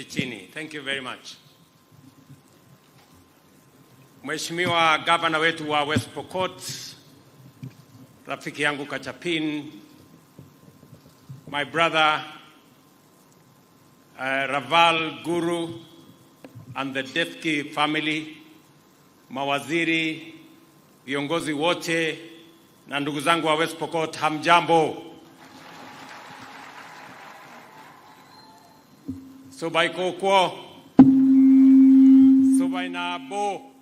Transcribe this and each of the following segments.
Chini. Thank you very much. Mheshimiwa Gavana wetu wa West Pokot, rafiki yangu Kachapin, my brother Raval Guru and the Defki family, mawaziri, viongozi wote na ndugu zangu wa West Pokot, hamjambo. Sobai kokwo, sobai nabo,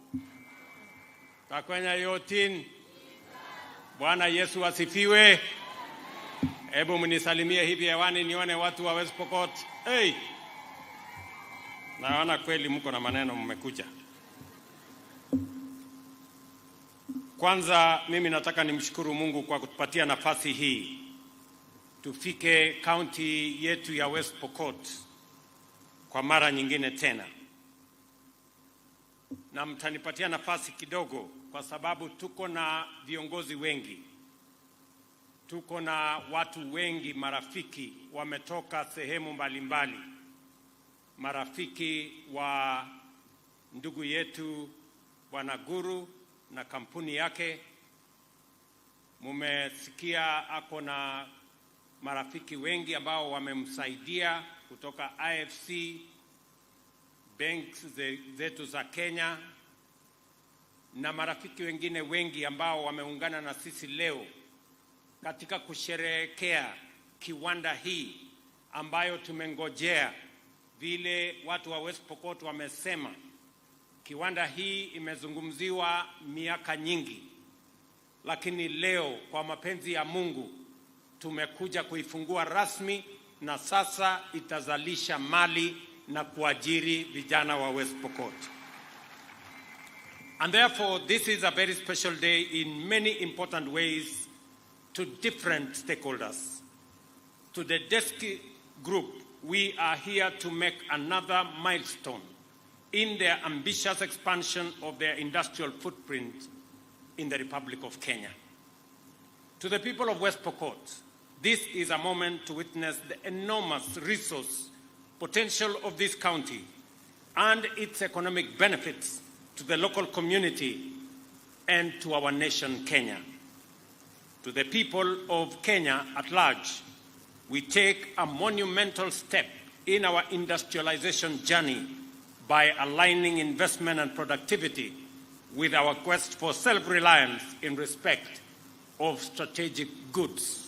kakwenya yotin, Bwana Yesu asifiwe. Hebu mnisalimie hivi hewani nione watu wa West Pokot. Hey! Naona kweli mko na maneno mmekuja. Kwanza mimi nataka nimshukuru Mungu kwa kutupatia nafasi hii. Tufike county yetu ya West Pokot kwa mara nyingine tena. Na mtanipatia nafasi kidogo kwa sababu tuko na viongozi wengi. Tuko na watu wengi marafiki wametoka sehemu mbalimbali. Marafiki wa ndugu yetu Bwana Guru na kampuni yake. Mumesikia ako na marafiki wengi ambao wamemsaidia kutoka IFC, banks zetu za Kenya na marafiki wengine wengi ambao wameungana na sisi leo katika kusherehekea kiwanda hii ambayo tumengojea. Vile watu wa West Pokot wamesema, kiwanda hii imezungumziwa miaka nyingi, lakini leo kwa mapenzi ya Mungu tumekuja kuifungua rasmi, na sasa itazalisha mali na kuajiri vijana wa West Pokot. And therefore this is a very special day in many important ways to different stakeholders. To the Deski Group, we are here to make another milestone in their ambitious expansion of their industrial footprint in the Republic of Kenya. To the people of West Pokot, this is a moment to witness the enormous resource potential of this county and its economic benefits to the local community and to our nation, Kenya. To the people of Kenya at large, we take a monumental step in our industrialization journey by aligning investment and productivity with our quest for self-reliance in respect of strategic goods.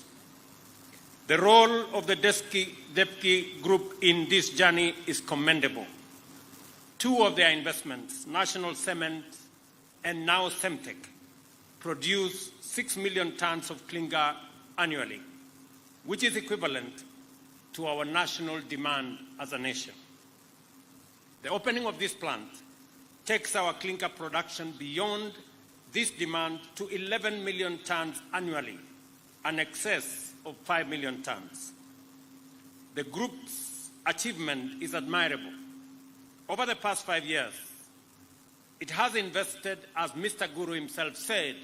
The role of the Defki Group in this journey is commendable. Two of their investments, National Cement and now Cemtech, produce 6 million tons of clinker annually, which is equivalent to our national demand as a nation. The opening of this plant takes our clinker production beyond this demand to 11 million tons annually, an excess of 5 million tons. The group's achievement is admirable. Over the past 5 years, it has invested, as Mr. Guru himself said,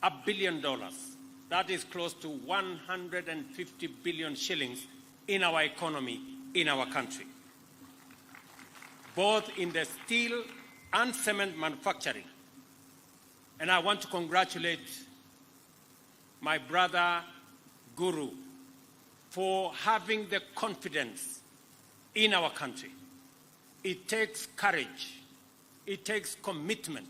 $1 billion. That is close to 150 billion shillings in our economy, in our country, both in the steel and cement manufacturing. And I want to congratulate my brother Guru for having the confidence in our country. It takes courage, it takes commitment,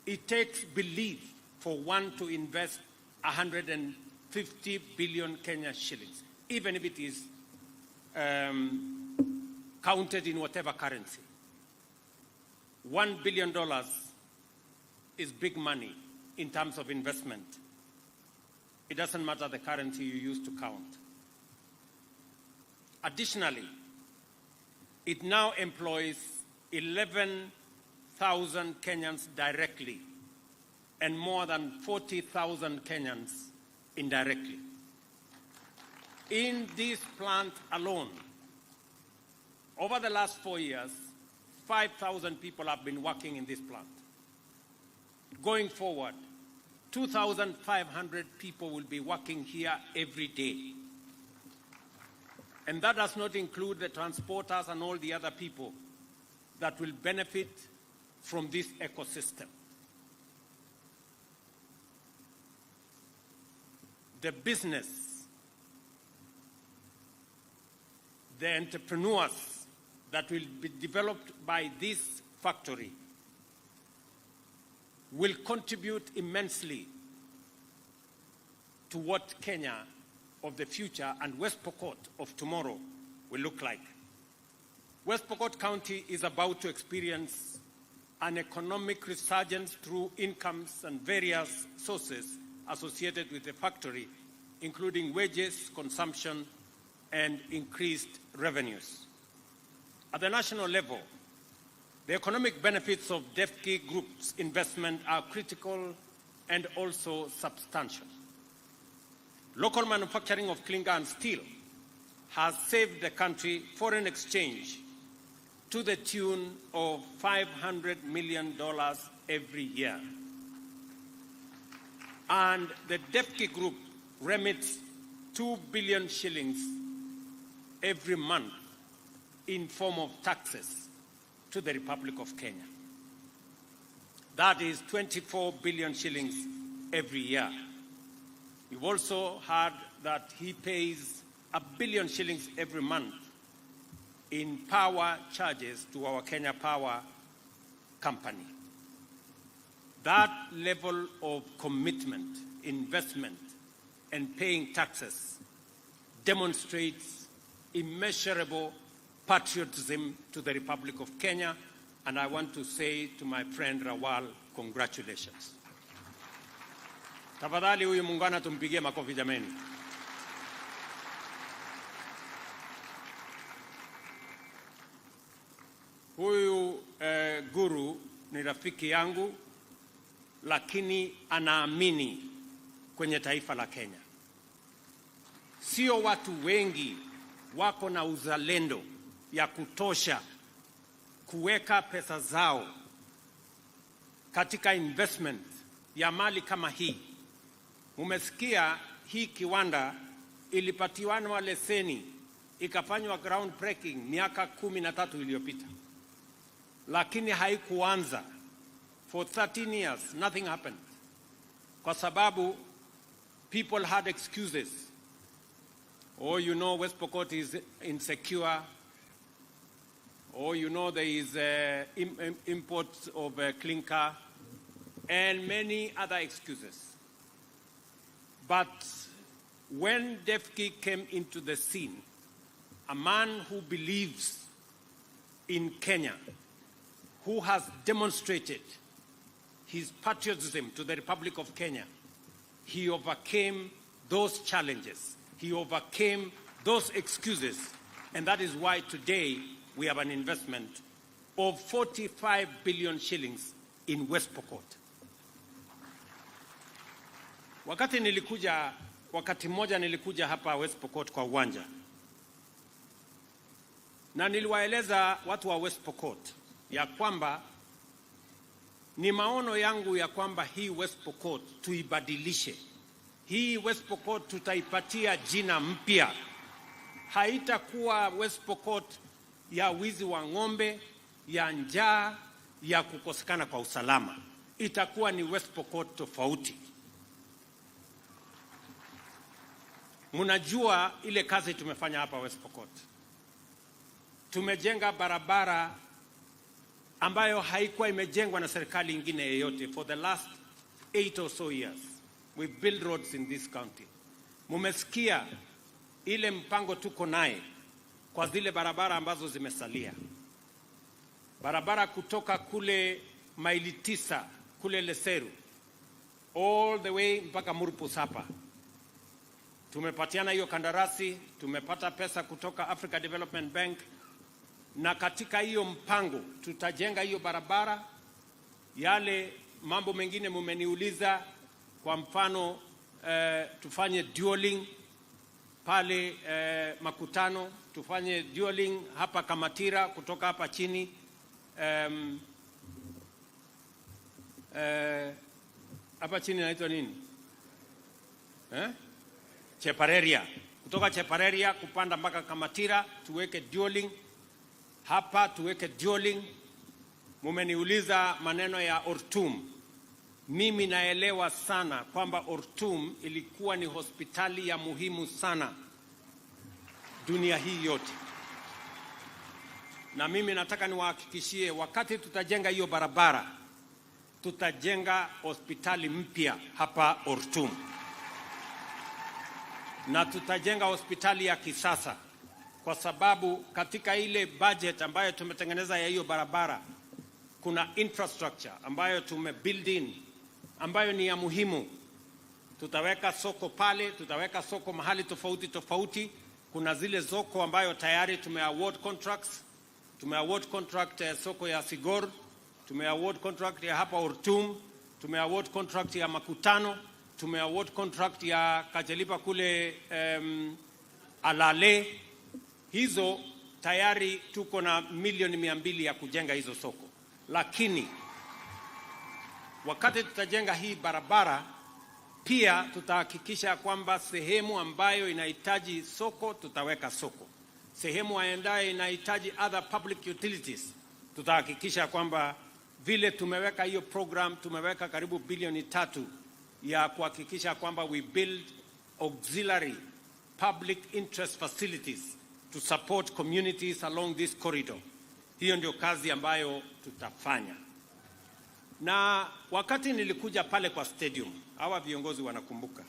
it takes belief for one to invest 150 billion Kenya shillings, even if it is counted in whatever currency. $1 billion is big money in terms of investment. It doesn't matter the currency you use to count. Additionally, it now employs 11,000 Kenyans directly and more than 40,000 Kenyans indirectly. In this plant alone, over the last 4 years, 5,000 people have been working in this plant. Going forward, 2,500 people will be working here every day. And that does not include the transporters and all the other people that will benefit from this ecosystem. The business, the entrepreneurs that will be developed by this factory will contribute immensely to what Kenya of the future and West Pokot of tomorrow will look like. West Pokot County is about to experience an economic resurgence through incomes and various sources associated with the factory, including wages, consumption, and increased revenues. At the national level, the economic benefits of DEFCI Group's investment are critical and also substantial. Local manufacturing of clinker and steel has saved the country foreign exchange to the tune of $500 million every year. And the DEFCI Group remits 2 billion shillings every month in form of taxes to the Republic of Kenya. That is 24 billion shillings every year. You've also heard that he pays 1 billion shillings every month in power charges to our Kenya Power company. That level of commitment, investment, and paying taxes demonstrates immeasurable patriotism to the Republic of Kenya, and I want to say to my friend Rawal, congratulations. Tafadhali huyu muungano tumpigie makofi jameni. Huyu guru ni rafiki yangu, lakini anaamini kwenye taifa la Kenya. Sio watu wengi wako na uzalendo ya kutosha kuweka pesa zao katika investment ya mali kama hii. Umesikia hii kiwanda ilipatiwa leseni ikafanywa ground breaking miaka 13 iliyopita, lakini haikuanza. For 13 years nothing happened, kwa sababu people had excuses. Oh, you know, West Pokot is insecure. Oh, you know, there is imports of clinker and many other excuses. But when DEFCI came into the scene, a man who believes in Kenya, who has demonstrated his patriotism to the Republic of Kenya, he overcame those challenges. He overcame those excuses. And that is why today we have an investment of 45 billion shillings in West Pokot. Wakati mmoja nilikuja hapa West Pokot kwa uwanja, na niliwaeleza watu wa West Pokot ya kwamba ni maono yangu ya kwamba hii West Pokot tuibadilishe. Hii West Pokot tutaipatia jina mpya. Haitakuwa West Pokot ya wizi wa ng'ombe, ya njaa, ya kukosekana kwa usalama. Itakuwa ni West Pokot tofauti. Mnajua ile kazi tumefanya hapa West Pokot. Tumejenga barabara ambayo haikuwa imejengwa na serikali nyingine yoyote. For the last 8 or so years, we build roads in this county. Mumesikia ile mpango tuko naye kwa zile barabara ambazo zimesalia. Barabara kutoka kule maili 9 kule Leseru all the way mpaka Murpus hapa. Tumepatiana hiyo kandarasi, tumepata pesa kutoka Africa Development Bank, na katika hiyo mpango tutajenga hiyo barabara. Yale mambo mengine mumeniuliza, kwa mfano tufanye dualing pale Makutano, tufanye dualing hapa Kamatira kutoka hapa chini, hapa chini inaitwa nini? Chepareria kutoka Chepareria kupanda mpaka Kamatira, tuweke dualing hapa, tuweke dualing. Mumeniuliza maneno ya Ortum. Mimi naelewa sana kwamba Ortum ilikuwa ni hospitali ya muhimu sana dunia hii yote. Na mimi nataka niwahakikishie, wakati tutajenga hiyo barabara, tutajenga hospitali mpya hapa Ortum. Na tutajenga hospitali ya kisasa, kwa sababu katika ile budget ambayo tumetengeneza ya hiyo barabara, kuna infrastructure ambayo tumebuild in, ambayo ni ya muhimu. Tutaweka soko pale, tutaweka soko mahali tofauti tofauti. Kuna zile soko ambayo tayari tumeaward contracts. Tumeaward contract ya soko ya Sigor, tumeaward contract ya hapa Ortum, tumeaward contract ya Makutano, tumeaward contract ya Kajelipa kule Alale. Hizo tayari tuko na milioni 200 ya kujenga hizo soko. Lakini wakati tutajenga hii barabara, pia tutahakikisha kwamba sehemu ambayo inahitaji soko tutaweka soko. Sehemu ambayo inahitaji other public utilities tutahakikisha kwamba vile tumeweka hiyo program, tumeweka karibu bilioni 3 ya kuhakikisha kwamba we build auxiliary public interest facilities to support communities along this corridor. Hiyo ndio kazi ambayo tutafanya. Na wakati nilikuja pale kwa stadium, hawa viongozi wanakumbuka,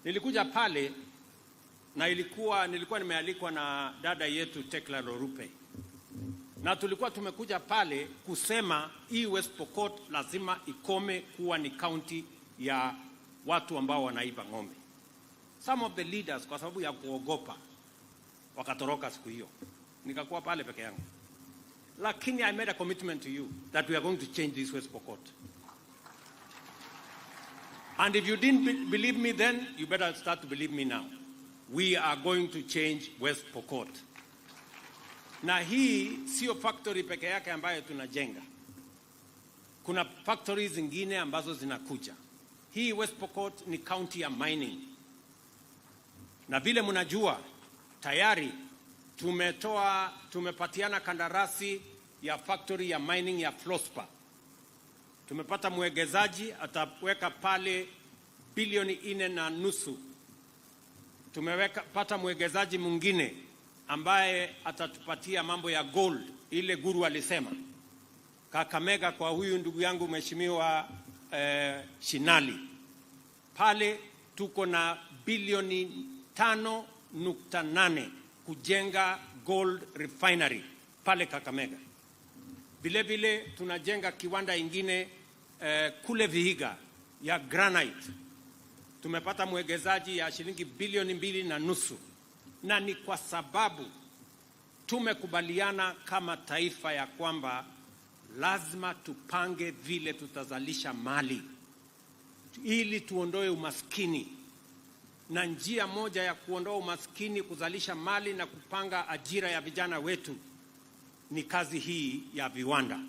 nilikuja pale na nilikuwa nimealikwa na dada yetu Tekla Lorupe, na tulikuwa tumekuja pale kusema hii West Pokot lazima ikome kuwa ni county ya watu ambao wanaiba ng'ombe. Some of the leaders kwa sababu ya kuogopa wakatoroka siku hiyo, nikakuwa pale peke yangu. Lakini I made a commitment to you that we are going to change this West Pokot. And if you didn't believe me then, you better start to believe me now. We are going to change West Pokot. Na hii sio factory peke yake ambayo tunajenga. Kuna factories zingine ambazo zinakuja. Hii West Pokot ni county ya mining. Na vile mnajua, tayari tumepatiana kandarasi ya factory ya mining ya Flospa. Tumepata mwegezaji ataweka pale bilioni 4.5. Tumepata mwegezaji mwingine ambaye atatupatia mambo ya gold, ile Guru alisema. Kakamega kwa huyu ndugu yangu mheshimiwa Shinali. Pale tuko na bilioni 5.8 kujenga gold refinery pale Kakamega. Vile vile tunajenga kiwanda ingine kule Vihiga ya granite. Tumepata mwegezaji ya shilingi bilioni 2.5. Na ni kwa sababu tumekubaliana kama taifa ya kwamba lazima tupange vile tutazalisha mali ili tuondoe umaskini. Na njia moja ya kuondoa umaskini, kuzalisha mali na kupanga ajira ya vijana wetu ni kazi hii ya viwanda.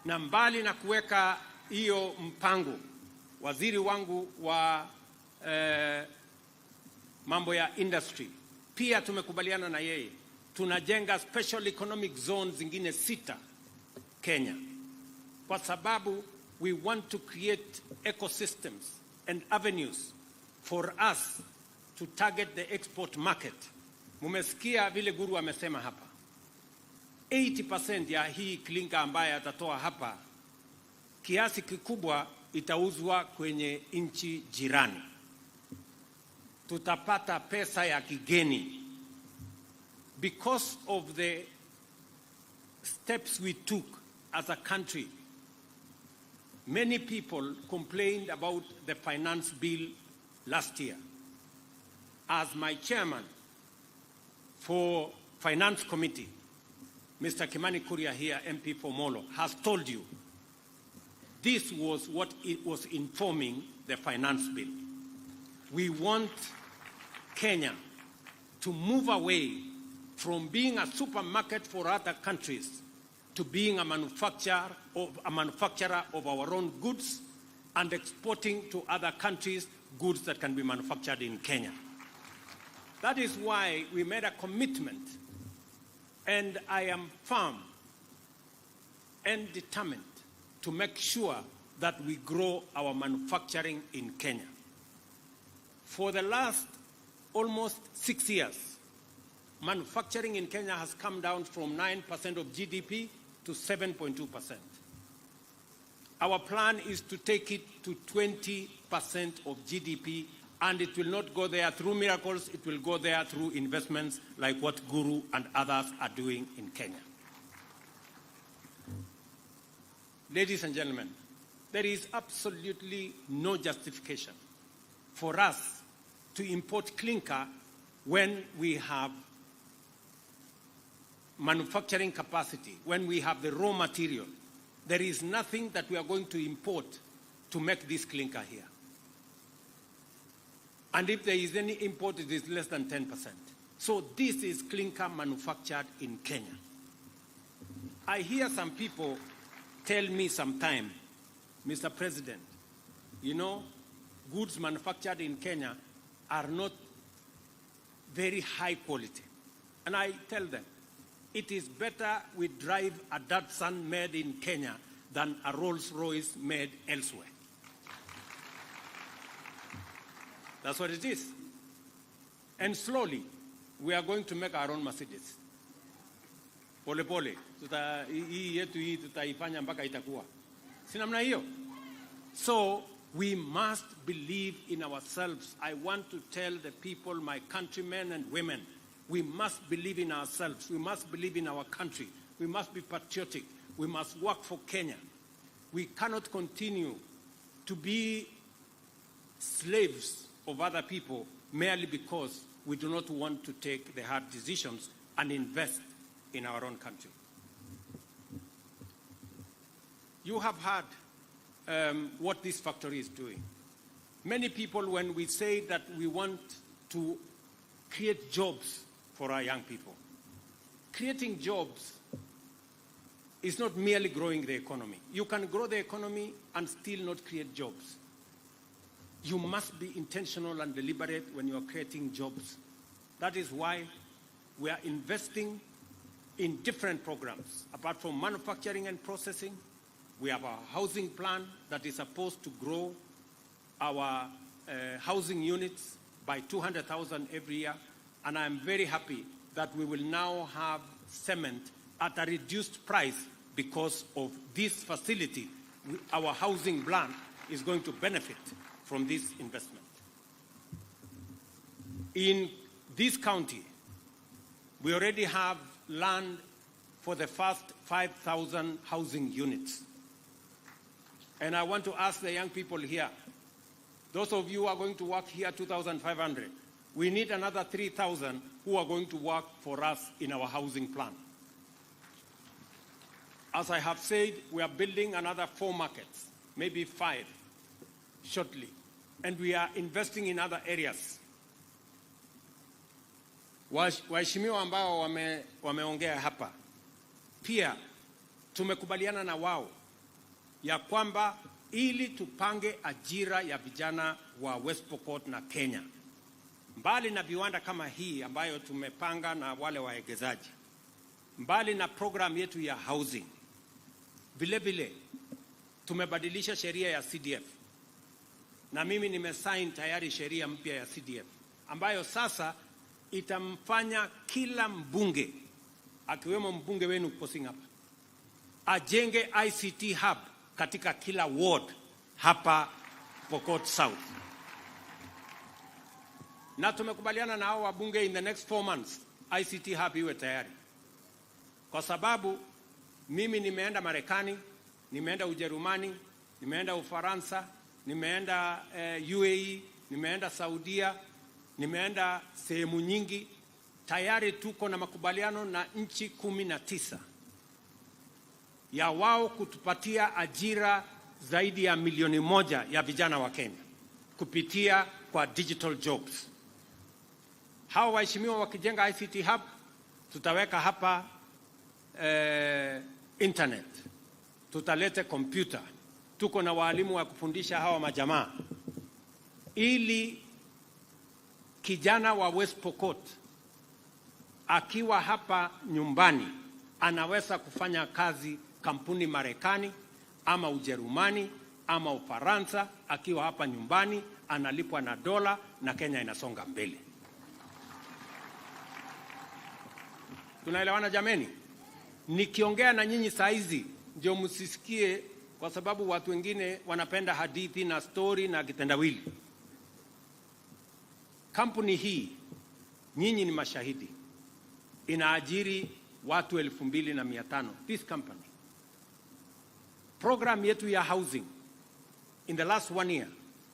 Na mbali na kuweka hiyo mpango, waziri wangu wa mambo ya industry pia tumekubaliana na yeye, tunajenga special economic zones zingine 6 Kenya, kwa sababu we want to create ecosystems and avenues for us to target the export market. Mumesikia vile Guru amesema hapa, 80% ya hii Clinker ambaye atatoa hapa, kiasi kikubwa itauzwa kwenye nchi jirani. Tutapata pesa ya kigeni because of the steps we took as a country. Many people complained about the finance bill last year. As my chairman for Finance Committee, Mr. Kimani Kuria here, MP for Molo, has told you, this was what it was informing the finance bill. We want Kenya to move away from being a supermarket for other countries to being a manufacturer of our own goods and exporting to other countries goods that can be manufactured in Kenya. That is why we made a commitment, and I am firm and determined to make sure that we grow our manufacturing in Kenya. For the last almost 6 years, manufacturing in Kenya has come down from 9% of GDP to 7.2%. Our plan is to take it to 20% of GDP, and it will not go there through miracles, it will go there through investments like what Guru and others are doing in Kenya. Ladies and gentlemen, there is absolutely no justification for us to import clinker when we have manufacturing capacity, when we have the raw material. There is nothing that we are going to import to make this clinker here. And if there is any import, it is less than 10%. So this is clinker manufactured in Kenya. I hear some people tell me sometime, Mr. President, you know, goods manufactured in Kenya are not very high quality. And I tell them, it is better we drive a Datsun made in Kenya than a Rolls-Royce made elsewhere. That's what it is. And slowly, we are going to make our own Mercedes. Pole pole, hii yetu hii tutaifanya mpaka itakuwa. Si namna hiyo? So, we must believe in ourselves. I want to tell the people, my countrymen and women, we must believe in ourselves. We must believe in our country. We must be patriotic. We must work for Kenya. We cannot continue to be slaves of other people merely because we do not want to take the hard decisions and invest in our own country. You have heard what this factory is doing. Many people, when we say that we want to create jobs for our young people, creating jobs is not merely growing the economy. You can grow the economy and still not create jobs. You must be intentional and deliberate when you are creating jobs. That is why we are investing in different programs. Apart from manufacturing and processing, we have a housing plan that is supposed to grow our housing units by 200,000 every year. And I'm very happy that we will now have cement at a reduced price because of this facility. Our housing plan is going to benefit from this investment. In this county, we already have land for the first 5,000 housing units. And I want to ask the young people here, those of you who are going to work here 2,500, we need another 3,000 who are going to work for us in our housing plan. As I have said, we are building another 4 markets, maybe 5 shortly. And we are investing in other areas. Waheshimiwa ambao wameongea hapa, pia tumekubaliana na wao ya kwamba ili tupange ajira ya vijana wa West Pokot na Kenya, mbali na viwanda kama hii ambayo tumepanga na wale waegezaji, mbali na program yetu ya housing, vile vile tumebadilisha sheria ya CDF. Na mimi nimesign tayari sheria mpya ya CDF ambayo sasa itamfanya kila mbunge, akiwemo mbunge wenu Posing hapa, ajenge ICT hub katika kila ward hapa Pokot South. Na tumekubaliana na hao wabunge in the next 4 months ICT hub iwe tayari. Kwa sababu mimi nimeenda Marekani, nimeenda Ujerumani, nimeenda Ufaransa, nimeenda UAE, nimeenda Saudia, nimeenda sehemu nyingi. Tayari tuko na makubaliano na nchi 19 ya wao kutupatia ajira zaidi ya 1,000,000 ya vijana wa Kenya kupitia kwa digital jobs. Hao waheshimiwa wakijenga ICT hub, tutaweka hapa internet, tutalete computer, tuko na walimu wa kufundisha hawa majamaa, ili kijana wa West Pokot akiwa hapa nyumbani anaweza kufanya kazi kampuni Marekani ama Ujerumani ama Ufaransa, akiwa hapa nyumbani analipwa na dola na Kenya inasonga mbele. Tunaelewana jameni? Nikiongea na nyinyi saa hizi ndio msisikie, kwa sababu watu wengine wanapenda hadithi na story na kitendawili. Kampuni hii, nyinyi ni mashahidi, inaajiri watu 2,500. This company. Program yetu ya housing in the last 1 year,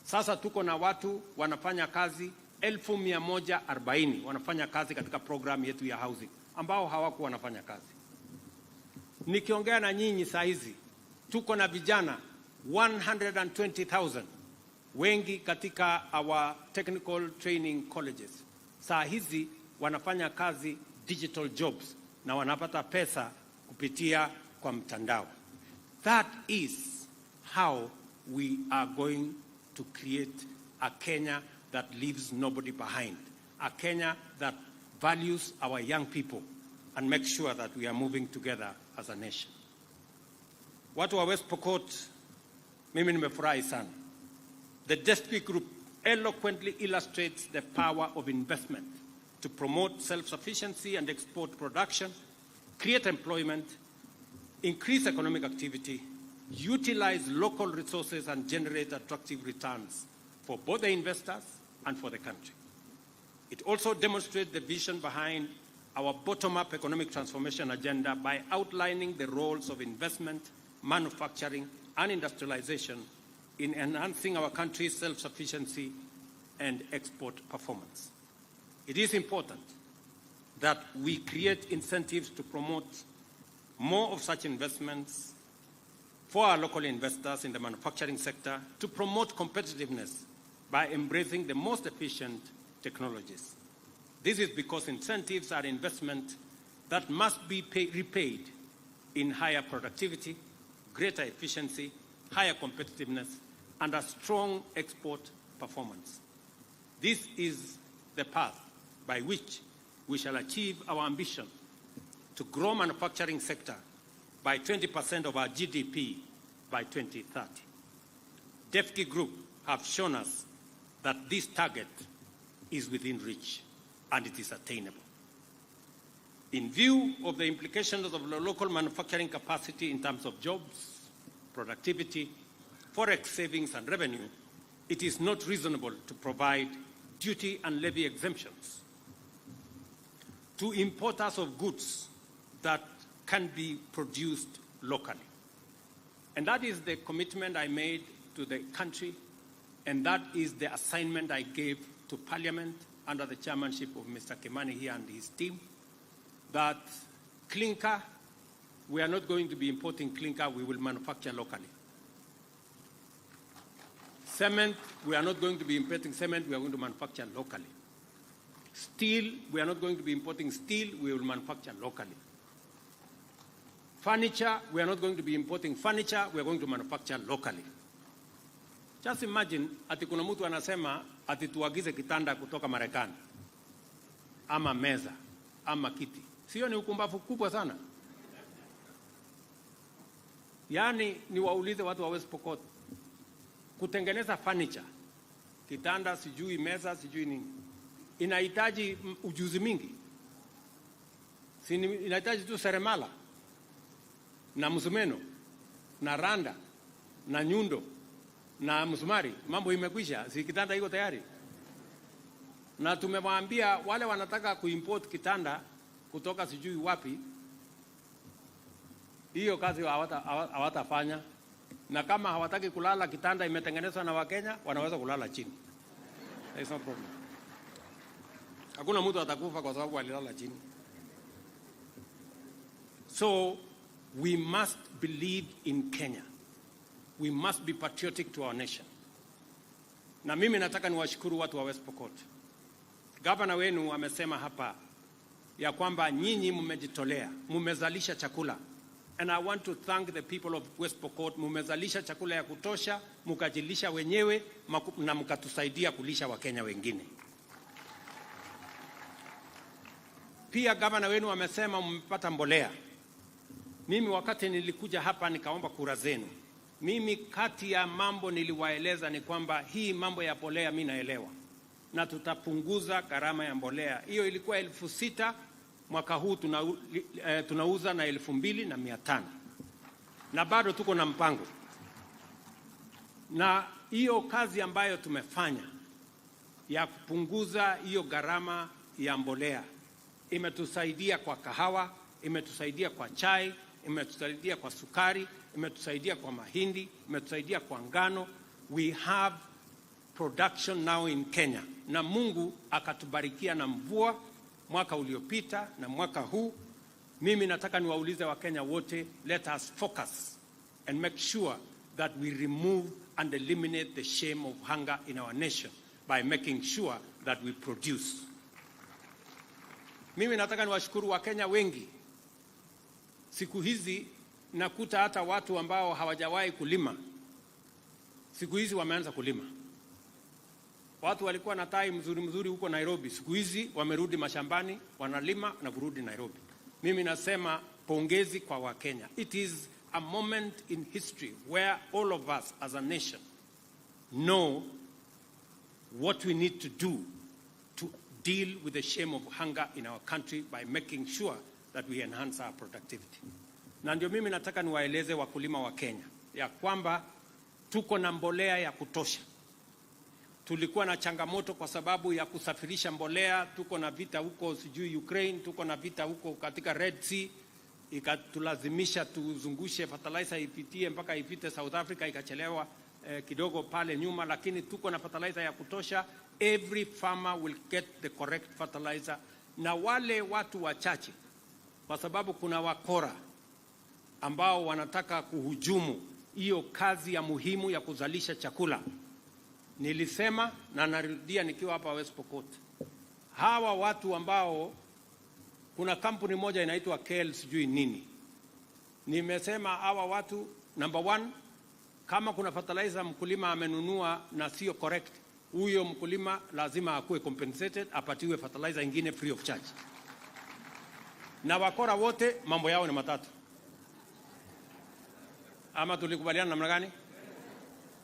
sasa tuko na watu wanafanya kazi 1,140 wanafanya kazi katika program yetu ya housing ambao hawakuwa wanafanya kazi. Nikiongea na nyinyi saa hizi tuko na vijana 120,000 wengi katika our technical training colleges. Saa hizi wanafanya kazi digital jobs na wanapata pesa kupitia kwa mtandao. That is how we are going to create a Kenya that leaves nobody behind. A Kenya that values our young people and makes sure that we are moving together as a nation. Watu wa West Pokot, mimi nimefurahi sana. The Destiny Group eloquently illustrates the power of investment to promote self-sufficiency and export production, create employment, increase economic activity, utilize local resources and generate attractive returns for both the investors and for the country. It also demonstrates the vision behind our bottom-up economic transformation agenda by outlining the roles of investment, manufacturing, and industrialization in enhancing our country's self-sufficiency and export performance. It is important that we create incentives to promote more of such investments for our local investors in the manufacturing sector, to promote competitiveness by embracing the most efficient technologies. This is because incentives are investment that must be repaid in higher productivity, greater efficiency, higher competitiveness, and a strong export performance. This is the path by which we shall achieve our ambition to grow manufacturing sector by 20% of our GDP by 2030. DEFCI Group have shown us that this target is within reach and it is attainable. In view of the implications of the local manufacturing capacity in terms of jobs, productivity, forex savings and revenue, it is not reasonable to provide duty and levy exemptions to importers of goods that can be produced locally. And that is the commitment I made to the country, and that is the assignment I gave to Parliament under the chairmanship of Mr. Kimani here and his team, that clinker, we are not going to be importing clinker, we will manufacture locally. Cement, we are not going to be importing cement, we are going to manufacture locally. Steel, we are not going to be importing steel, we will manufacture locally. Furniture, we are not going to be importing furniture, we are going to manufacture locally. Just imagine, ati kuna mtu anasema ati tuagize kitanda kutoka Marekani, ama meza, ama kiti. Sio ni ukumbavu kubwa sana? Yani niwaulize watu wa West Pokot, kutengeneza furniture, kitanda, sijui meza, sijui nini, inahitaji ujuzi mingi. Inahitaji tu seremala, na msumeno, na randa, na nyundo, na msumari, mambo imekwisha, si kitanda iko tayari. Na tumewaambia wale wanataka kuimport kitanda kutoka sijui wapi, hiyo kazi hawatafanya. Na kama hawataki kulala kitanda imetengenezwa na Wakenya, wanaweza kulala chini. There is no problem. Hakuna mtu atakufa kwa sababu alilala chini. So we must believe in Kenya. We must be patriotic to our nation. Na mimi nataka niwashukuru watu wa West Pokot. Gavana wenu amesema hapa ya kwamba nyinyi mmejitolea, mmezalisha chakula. And I want to thank the people of West Pokot. Mmezalisha chakula ya kutosha, mkajilisha wenyewe na mkatusaidia kulisha Wakenya wengine. Pia gavana wenu amesema mmepata mbolea. Mimi wakati nilikuja hapa nikaomba kura zenu, mimi kati ya mambo niliwaeleza ni kwamba hii mambo ya mbolea mimi naelewa, na tutapunguza gharama ya mbolea. Hiyo ilikuwa 6,000, mwaka huu tunauza na 2,500, na bado tuko na mpango. Na hiyo kazi ambayo tumefanya ya kupunguza hiyo gharama ya mbolea imetusaidia kwa kahawa, imetusaidia kwa chai, imetusaidia kwa sukari, imetusaidia kwa mahindi, imetusaidia kwa ngano. We have production now in Kenya. Na Mungu akatubarikia na mvua mwaka uliopita na mwaka huu. Mimi nataka niwaulize Wakenya wote, let us focus and make sure that we remove and eliminate the shame of hunger in our nation by making sure that we produce. Mimi nataka niwashukuru Wakenya wengi. Siku hizi nakuta hata watu ambao hawajawahi kulima, siku hizi wameanza kulima. Watu walikuwa na tai mzuri huko Nairobi, siku hizi wamerudi mashambani, wanalima na kurudi Nairobi. Mimi nasema pongezi kwa Wakenya. It is a moment in history where all of us as a nation know what we need to do to deal with the shame of hunger in our country by making sure that we enhance our productivity. Na ndio mimi nataka niwaeleze wakulima wa Kenya ya kwamba tuko na mbolea ya kutosha. Tulikuwa na changamoto kwa sababu ya kusafirisha mbolea, tuko na vita huko sijui Ukraine, tuko na vita huko katika Red Sea, ikatulazimisha tuzungushe fertilizer ipitie mpaka ipite South Africa, ikachelewa kidogo pale nyuma, lakini tuko na fertilizer ya kutosha. Every farmer will get the correct fertilizer. Na wale watu wachache, kwa sababu kuna wakora ambao wanataka kuhujumu hiyo kazi ya muhimu ya kuzalisha chakula. Nilisema na narudia nikiwa hapa West Pokot, hawa watu ambao, kuna kampuni moja inaitwa KL sijui nini, nimesema hawa watu, number one, kama kuna fertilizer mkulima amenunua na sio correct, huyo mkulima lazima akuwe compensated, apatiwe fertilizer ingine free of charge. Na wakora wote mambo yao ni matatu. Ama tulikubaliana namna gani?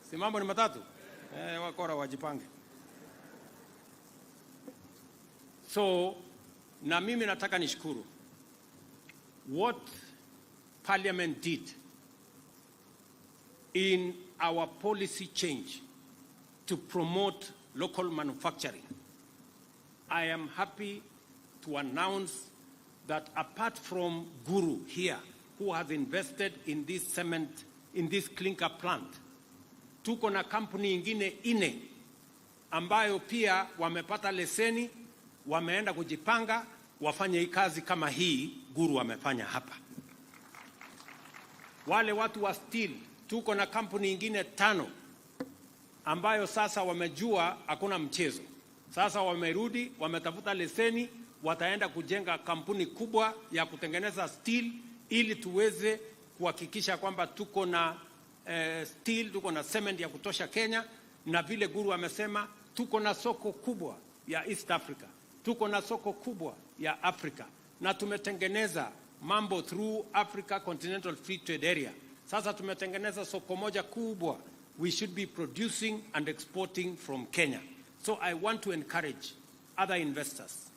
Si mambo ni matatu? Wakora wajipange. So, na mimi nataka nishukuru what Parliament did in our policy change to promote local manufacturing. I am happy to announce that apart from Guru here, who has invested in this cement, in this clinker plant, tuko na kampuni ingine 4 ambayo pia wamepata leseni, wameenda kujipanga wafanye hii kazi kama hii Guru wamefanya hapa. Wale watu wa steel, tuko na kampuni ingine 5 ambayo sasa wamejua hakuna mchezo. Sasa wamerudi, wametafuta leseni, wataenda kujenga kampuni kubwa ya kutengeneza steel ili tuweze kuhakikisha kwamba tuko na steel, tuko na cement ya kutosha Kenya. Na vile Guru amesema, tuko na soko kubwa ya East Africa, tuko na soko kubwa ya Africa, na tumetengeneza mambo through Africa Continental Free Trade Area. Sasa tumetengeneza soko moja kubwa. We should be producing and exporting from Kenya. So I want to encourage other investors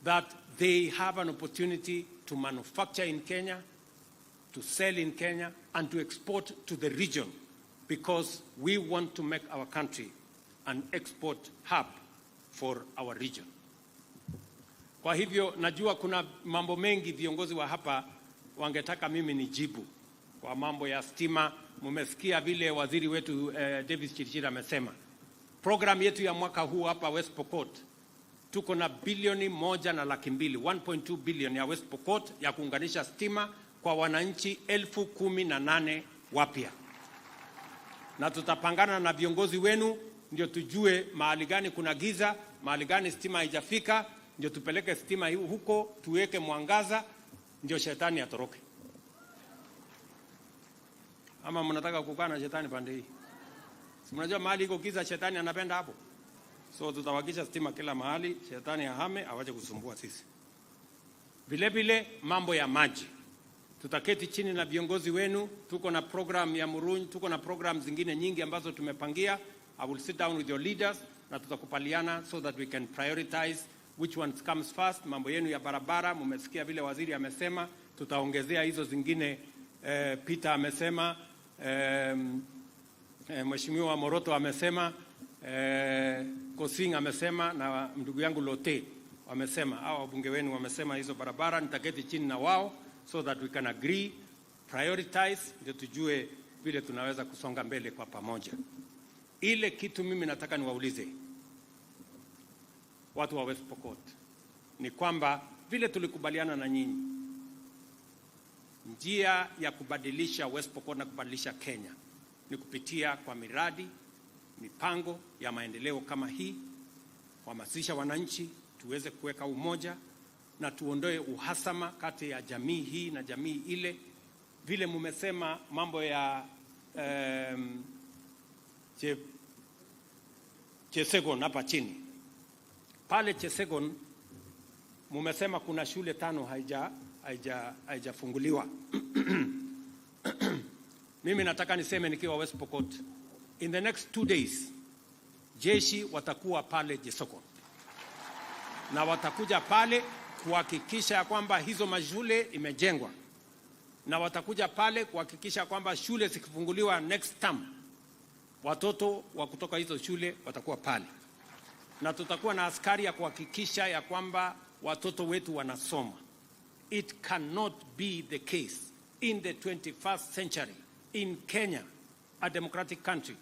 that they have an opportunity to manufacture in Kenya, to sell in Kenya, and to export to the region, because we want to make our country an export hub for our region. Kwa hivyo najua kuna mambo mengi viongozi wa hapa wangetaka mimi nijibu. Kwa mambo ya stima, mumesikia vile waziri wetu Davis Chirchir amesema. Program yetu ya mwaka huu hapa West Pokot, tuko na bilioni 1.2 1.2 billion ya West Pokot ya kuunganisha stima kwa wananchi 18,000 wapya. Na tutapangana na viongozi wenu ndio tujue mahali gani kuna giza, mahali gani stima haijafika, ndio tupeleke stima huko, tuweke mwangaza, ndio shetani atoroke. Ama mnataka kukaa na shetani pande hii? Si mnajua mahali iko giza shetani anapenda hapo. So tutawakisha stima kila mahali, shetani ahame, awache kusumbua sisi. Vile vile mambo ya maji. Tutaketi chini na viongozi wenu, tuko na program ya Murunyi, tuko na program zingine nyingi ambazo tumepangia. I will sit down with your leaders na tutakupaliana so that we can prioritize which ones comes first. Mambo yenu ya barabara, mumesikia vile waziri amesema, tutaongezea hizo zingine. Peter amesema, Mheshimiwa Moroto amesema, Kosing amesema na ndugu yangu Lote wamesema, hao wabunge wenu wamesema hizo barabara. Nitaketi chini na wao so that we can agree, prioritize, ndio tujue vile tunaweza kusonga mbele kwa pamoja. Ile kitu mimi nataka niwaulize watu wa West Pokot ni kwamba vile tulikubaliana na nyinyi, njia ya kubadilisha West Pokot na kubadilisha Kenya ni kupitia kwa miradi, mipango ya maendeleo kama hii, kuhamasisha wananchi, tuweze kuweka umoja na tuondoe uhasama kati ya jamii hii na jamii ile. Vile mumesema mambo ya Chesegon hapa chini. Pale Chesegon mumesema kuna shule 5 haijafunguliwa. Mimi nataka niseme nikiwa West Pokot, in the next 2 days jeshi watakuwa pale Chesegon. Na watakuja pale kuhakikisha kwamba hizo mashule imejengwa. Na watakuja pale kuhakikisha kwamba shule zikifunguliwa next term, watoto wa kutoka hizo shule watakuwa pale. Na tutakuwa na askari ya kuhakikisha ya kwamba watoto wetu wanasoma. It cannot be the case in the 21st century in Kenya, a democratic country,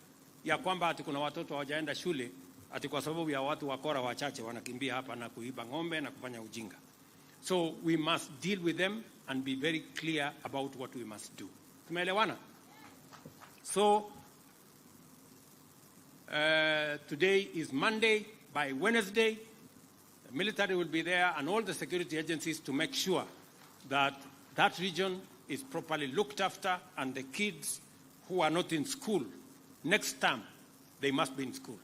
ya kwamba ati kuna watoto hawajaenda shule ati kwa sababu ya watu wakora wachache wanakimbia hapa na kuiba ng'ombe na kufanya ujinga. So we must deal with them and be very clear about what we must do. Tumeelewana? So today is Monday. By Wednesday, the military will be there and all the security agencies to make sure that that region is properly looked after, and the kids who are not in school, next term, they must be in school.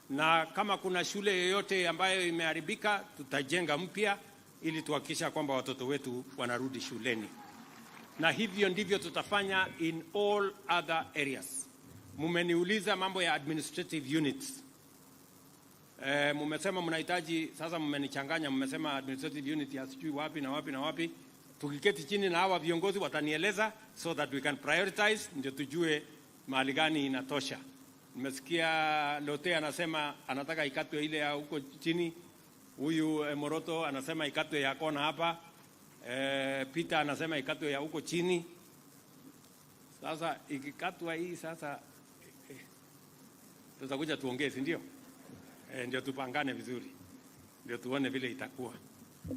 Na kama kuna shule yoyote ambayo imeharibika, tutajenga mpya ili tuhakikisha kwamba watoto wetu wanarudi shuleni. Na hivyo ndivyo tutafanya in all other areas. Mumeniuliza mambo ya administrative units. Mumesema mnahitaji, sasa mmenichanganya, mmesema administrative unit ya sijui wapi na wapi na wapi. Tukiketi chini na hawa viongozi watanieleza so that we can prioritize, ndio tujue mahali gani inatosha. Nimesikia Lote anasema anataka ikatwe ile ya huko chini. Huyu Moroto anasema ikatwe ya kona hapa. Peter anasema ikatwe ya huko chini. Sasa ikikatwa hii sasa tutakuja tuongee, si ndio? Ndio tupangane vizuri, ndio tuone vile itakuwa.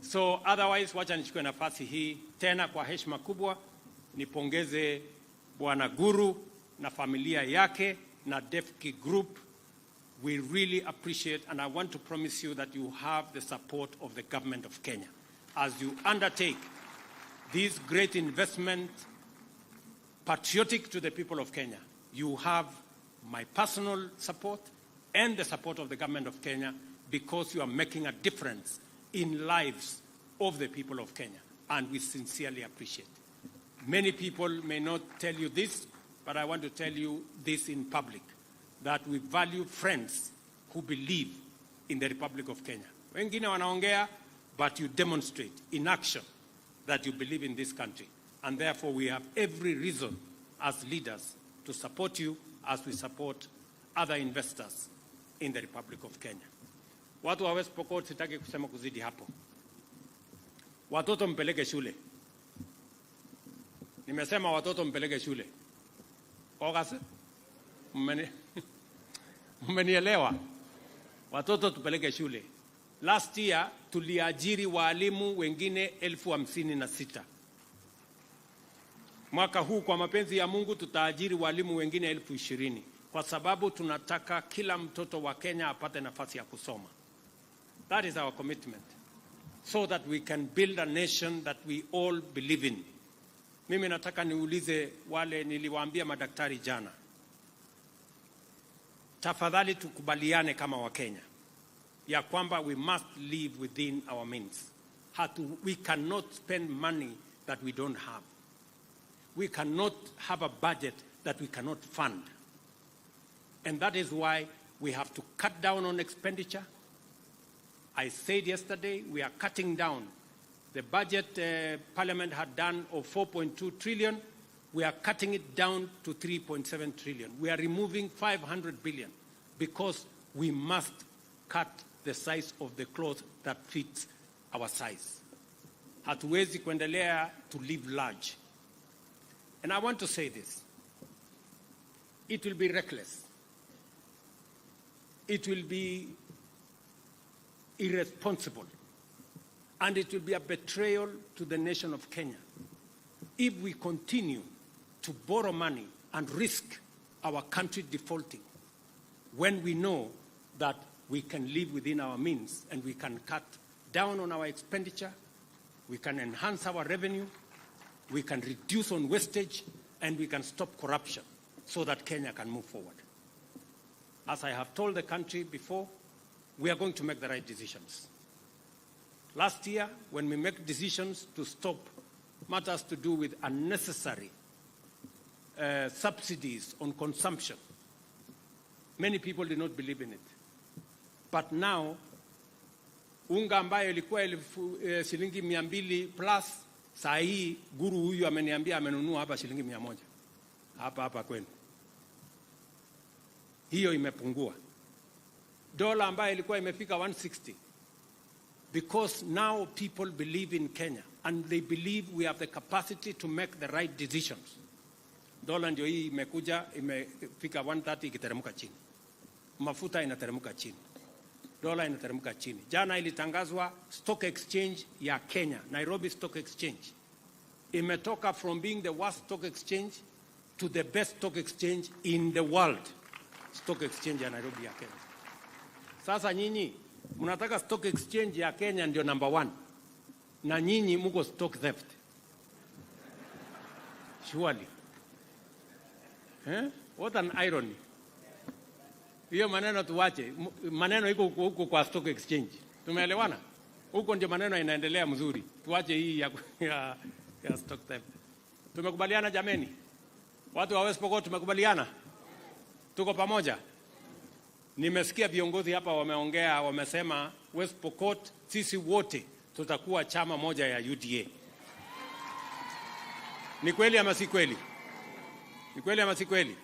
So otherwise, wacha nichukue nafasi hii tena kwa heshima kubwa nipongeze Bwana Guru na familia yake na Defki Group. We really appreciate, and I want to promise you that you have the support of the government of Kenya as you undertake this great investment patriotic to the people of Kenya. You have my personal support and the support of the government of Kenya, because you are making a difference in lives of the people of Kenya, and we sincerely appreciate. Many people may not tell you this, but I want to tell you this in public, that we value friends who believe in the Republic of Kenya. Wengine wanaongea, but you demonstrate in action that you believe in this country, and therefore we have every reason as leaders to support you as we support other investors in the Republic of Kenya. Watu wa West Pokot, sitaki kusema kuzidi hapo. Watoto mpeleke shule. Nimesema watoto mpeleke shule. August, mmenielewa? Watoto tupeleke shule. Last year tuliajiri walimu wengine 56,000. Mwaka huu kwa mapenzi ya Mungu tutaajiri walimu wengine 20,000, kwa sababu tunataka kila mtoto wa Kenya apate nafasi ya kusoma. That is our commitment, so that we can build a nation that we all believe in. Mimi nataka niulize wale niliwaambia madaktari jana, tafadhali tukubaliane kama wa Kenya ya kwamba we must live within our means. we cannot spend money that we don't have. We cannot have a budget that we cannot fund. And that is why we have to cut down on expenditure. I said yesterday, we are cutting down. The budget Parliament had done of 4.2 trillion, we are cutting it down to 3.7 trillion. We are removing 500 billion because we must cut the size of the cloth that fits our size. Hatuwezi kuendelea to live large. And I want to say this. It will be reckless. It will be irresponsible. And it will be a betrayal to the nation of Kenya if we continue to borrow money and risk our country defaulting when we know that we can live within our means and we can cut down on our expenditure, we can enhance our revenue, we can reduce on wastage, and we can stop corruption so that Kenya can move forward. As I have told the country before, we are going to make the right decisions. Last year, when we make decisions to stop matters to do with unnecessary subsidies on consumption, many people did not believe in it. But now, unga ambayo ilikuwa shilingi 200 plus, saa hii guru huyu ameniambia amenunua hapa shilingi 100. Hapa kwenu. Hiyo imepungua. Dola ambayo ilikuwa imefika 160. Because now people believe in Kenya and they believe we have the capacity to make the right decisions. Dola ndio hii imekuja imefika 130 ikiteremka chini. Mafuta inateremka chini. Dola inateremka chini. Jana ilitangazwa stock exchange ya Kenya, Nairobi Stock Exchange. Imetoka from being the worst stock exchange to the best stock exchange in the world. Stock exchange ya Nairobi ya Kenya. Sasa nyinyi mnataka stock exchange ya Kenya ndio number 1. Na nyinyi mko stock theft. Surely. What an irony. Hiyo maneno tuwache. Maneno iko huko kwa stock exchange. Tumeelewana? Huko ndio maneno inaendelea mzuri. Tuwache hii ya stock theft. Tumekubaliana jameni? Watu wa West Pokot tumekubaliana? Tuko pamoja? Nimesikia viongozi hapa wameongea, wamesema West Pokot sisi wote tutakuwa chama moja ya UDA. Ni kweli ama si kweli? Ni kweli ama si kweli?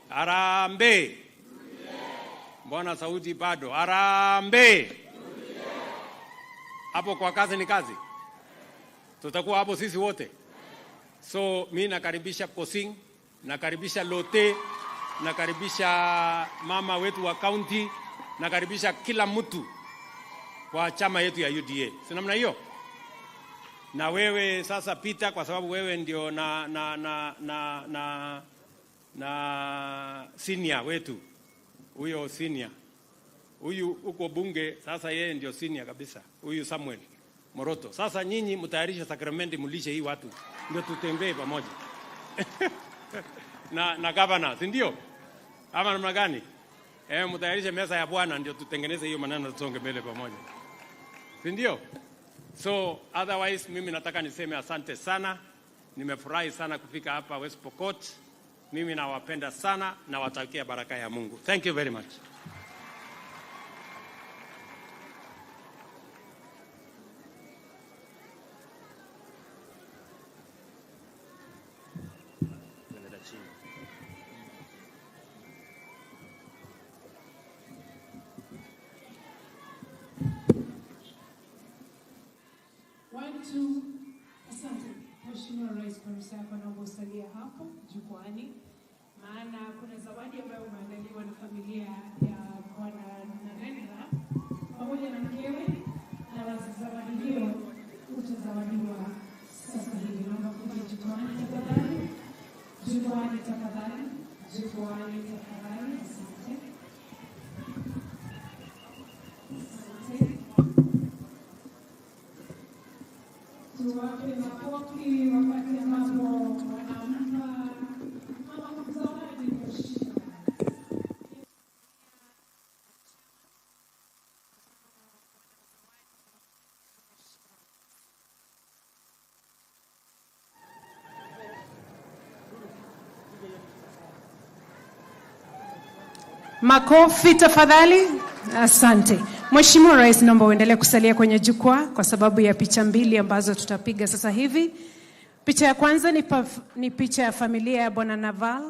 Harambee. Mbona sauti bado? Harambee. Hapo kwa kazi ni kazi. Tutakuwa hapo sisi wote. So mimi nakaribisha Kosing, nakaribisha Lote, nakaribisha mama wetu wa county, nakaribisha kila mtu kwa chama yetu ya UDA. Si namna hiyo? Na wewe sasa pita, kwa sababu wewe ndio na senior wetu. Huyo senior. Huyu uko bunge, sasa yeye ndio senior kabisa. Huyu Samuel Moroto. Sasa nyinyi mtayarisha sakramenti mulishe hii watu. Ndio tutembee pamoja. na governor, si ndio? Ama namna gani? Mtayarishe meza ya Bwana ndio tutengeneze hiyo maneno tusonge mbele pamoja. Si ndio? So otherwise mimi nataka niseme asante sana. Nimefurahi sana kufika hapa West Pokot. Mimi nawapenda sana na watakia baraka ya Mungu. Thank you very much. Asante Mheshimiwa Rais kwa ruhusa yako na usalia hapo jukwani, maana kuna zawadi ambayo umeandaliwa na familia ya Bwana Narendra pamoja na mkewe, na zawadi hiyo utazawadiwa sasa hivi. Naomba kuja jukwani tafadhali, jukwani tafadhali, jukwani tafadhali. Asante. Tuwape makofi wakati ambapo wanampa mama zawadi mheshimiwa. Makofi tafadhali. Asante. Mheshimiwa Rais, naomba uendelee kusalia kwenye jukwaa kwa sababu ya picha mbili ambazo tutapiga sasa hivi. Picha ya kwanza ni picha ya familia ya Bwana Naval.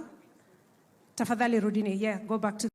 Tafadhali rudini. Yeah, go back to